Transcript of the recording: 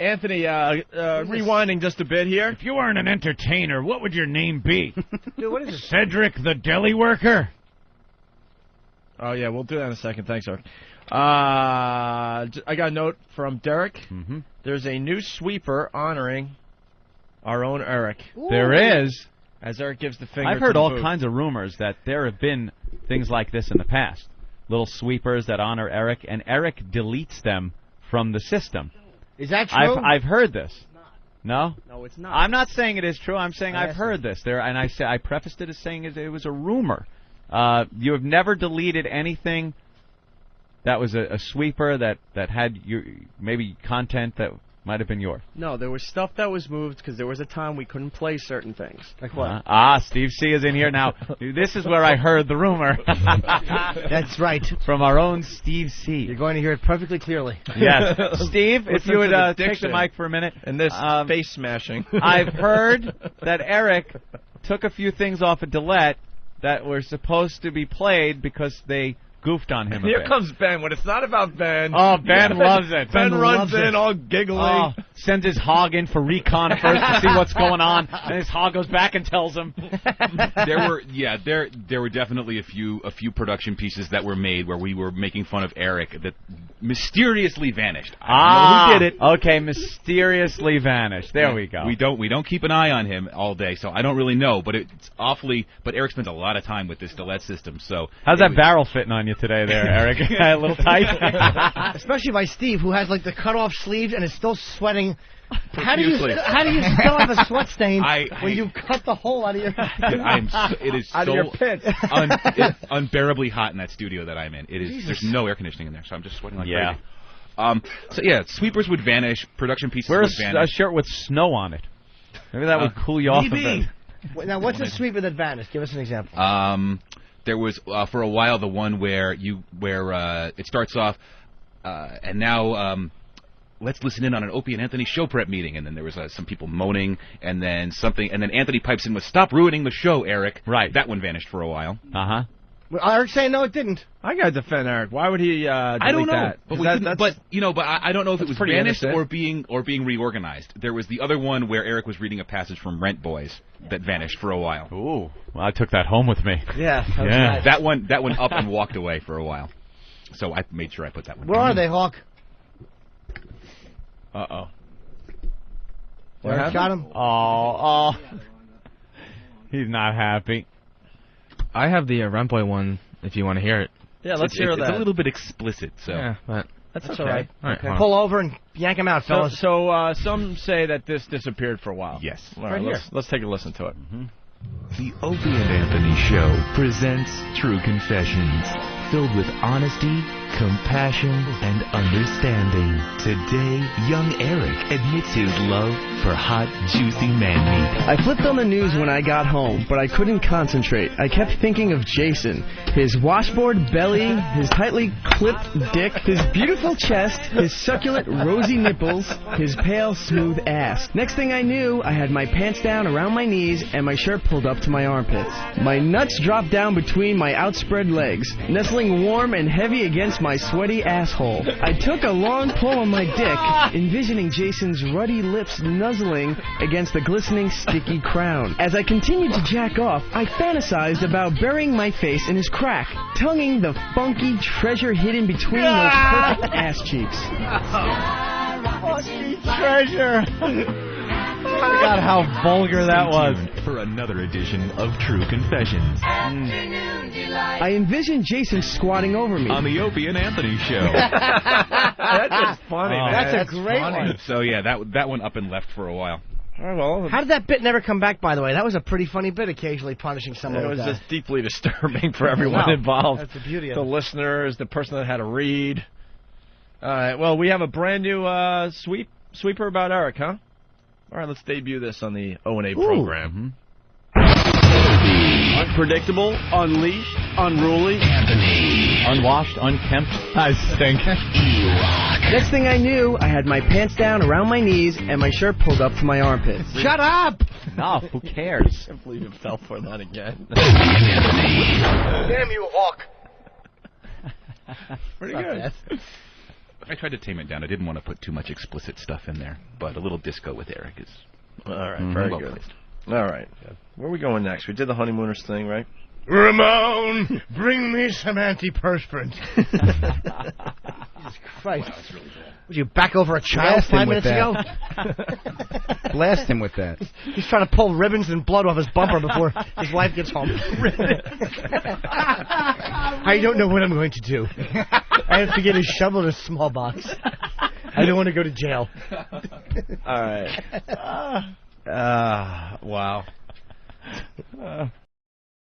Anthony, rewinding just a bit here. If you weren't an entertainer, what would your name be? Dude, what is this? Cedric the Deli Worker? Oh, yeah, we'll do that in a second. Thanks, Erik. I got a note from Derek. Mm-hmm. There's a new sweeper honoring our own Erik. Ooh. There is. As Erik gives the finger I've heard to the all booth. kinds of rumors that there have been things like this in the past. Little sweepers that honor Erik, and Erik deletes them from the system. Is that true? I've heard this. No? No, it's not. I'm not saying it is true. I'm saying I I've heard this. And I prefaced it as saying it was a rumor. You have never deleted anything that was a sweeper that had maybe content that might have been yours. No, there was stuff that was moved because there was a time we couldn't play certain things. Like what? Steve C. is in here now. This is where I heard the rumor. That's right. From our own Steve C. You're going to hear it perfectly clearly. Yes. Steve, if you would the take the diction. mic for a minute. And this face smashing. I've heard that Erik took a few things off of Delete that were supposed to be played because they goofed on him a Here bit. comes Ben. When it's not about Ben. Oh, Ben loves it. Ben runs in all giggly. Sends his hog in for recon first to see what's going on, and his hog goes back and tells him. There were definitely a few production pieces that were made where we were making fun of Erik that mysteriously vanished. I don't know who did it. Okay, mysteriously vanished. There we go. We don't keep an eye on him all day, so I don't really know. But it's awfully. But Erik spends a lot of time with this Delete system. So how's that barrel fitting on you today, there, Erik? A little tight. Especially by Steve, who has like the cut off sleeves and is still sweating. How do you still have a sweat stain when you cut the hole out of your? It is out so of your pits. It's unbearably hot in that studio that I'm in. It is. Jesus. There's no air conditioning in there, so I'm just sweating like crazy. So yeah, sweepers would vanish, production pieces Wear would a vanish. shirt with snow on it. Maybe that would cool you off a bit. Now, what's a sweeper that vanished? Give us an example. There was for a while the one where it starts off, and now let's listen in on an Opie and Anthony show prep meeting, and then there was some people moaning, and then Anthony pipes in with "Stop ruining the show, Erik." Right. That one vanished for a while. Well, Erik's saying no, it didn't. I gotta defend Erik. Why would he? I don't know, that? but I don't know if it was pretty vanished innocent. or being reorganized. There was the other one where Erik was reading a passage from Rent Boys that vanished for a while. Ooh, well, I took that home with me. Yeah, nice. That one up and walked away for a while. So I made sure I put that one. Where are they, Hawk? Uh-oh. Erik got him. Oh, he's not happy. I have the Rentboy one if you want to hear it. Yeah, let's hear that. It's a little bit explicit, so. Yeah, but That's all right. All right, hold on. Pull over and yank him out, fellas. So some say that this disappeared for a while. Yes. All right, let's take a listen to it. The Opie and Anthony Show presents True Confessions, filled with honesty, compassion, and understanding. Today, young Erik admits his love for hot, juicy man meat. I flipped on the news when I got home, but I couldn't concentrate. I kept thinking of Jason. His washboard belly, his tightly clipped dick, his beautiful chest, his succulent rosy nipples, his pale smooth ass. Next thing I knew, I had my pants down around my knees and my shirt pulled up to my armpits. My nuts dropped down between my outspread legs, nestling warm and heavy against my sweaty asshole. I took a long pull on my dick, envisioning Jason's ruddy lips nuzzling against the glistening, sticky crown. As I continued to jack off, I fantasized about burying my face in his crack, tonguing the funky treasure hidden between those perfect ass cheeks. Funky treasure. I forgot how vulgar that was. For another edition of True Confessions. I envisioned Jason squatting over me. On the Opie and Anthony Show. That's just funny, man. That's a great one. So yeah, that one up and left for a while. Well, How did that bit never come back, by the way? That was a pretty funny bit, occasionally punishing someone it with was that. just deeply disturbing for everyone Wow. involved. That's the beauty of The it. listeners, the person that had to read. All right, well, we have a brand new sweeper about Erik, huh? All right, let's debut this on the O&A program. Unpredictable, unleashed, unruly. Unwashed, unkempt. I stink. Next thing I knew, I had my pants down around my knees and my shirt pulled up to my armpits. Shut up! No, who cares? I can't believe it fell for that again. Damn you, Hawk. Pretty good. I tried to tame it down. I didn't want to put too much explicit stuff in there, but a little disco with Erik is all right. Very good. Placed. All right. Where are we going next? We did the honeymooners thing, right? Ramon, bring me some antiperspirant. Jesus Christ. Wow, that's really bad. Would you back over a child 5 minutes ago? Blast him with that. He's trying to pull ribbons and blood off his bumper before his wife gets home. I don't know what I'm going to do. I have to get a shovel in a small box. I don't want to go to jail. All right. Wow.